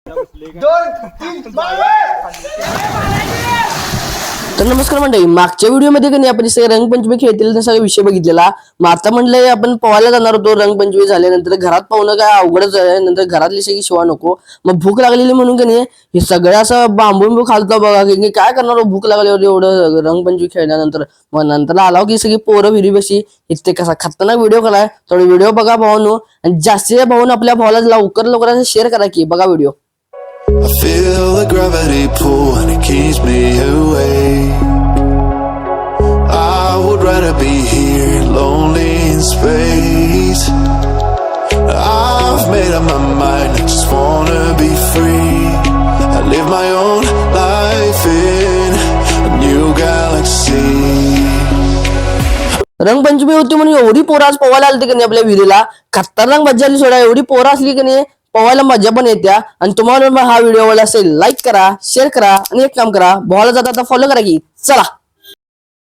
तर नमस्कार मंडळी, मागच्या व्हिडिओमध्ये कधी आपण सगळे रंगपंचमी खेळतील सगळा विषय बघितलेला. मग आता म्हणलंय आपण पोहायला जाणार होतो. रंगपंचमी झाल्यानंतर घरात पाहुणं काय अवघडच आहे. नंतर घरातली सगळी शिवा नको. मग भूक लागलेली म्हणून कधी हे सगळं असं बांबू खालतो बघा की काय करणार. भूक लागल्यावर एवढं रंगपंचमी खेळल्यानंतर मग नंतर आलाव की सगळी पोरं विहिरी बशी इथे कसा खतरनाक व्हिडिओ केलाय. थोडा व्हिडिओ बघा भावांनो, आणि जास्तीत भाऊन आपल्या भावाला लवकर शेअर करा की बघा video. I feel the gravity pull and it keeps me away. I would rather be here, lonely in space. I've made up my mind, I just wanna be free. I live my own life in a new galaxy. Rangpanchami होती म्हणून एवढी पोरं आज पोहायला आलती की नाही आपल्या विहिरीला. खतरनाक मजा आली. सोडा एवढी पोरं असली की नाही पोहायला मजा पण येत्या. आणि तुम्हाला हा व्हिडिओ आवडला असेल लाईक करा, शेअर करा आणि एक काम करा, भावाला जाता फॉलो करा की चला.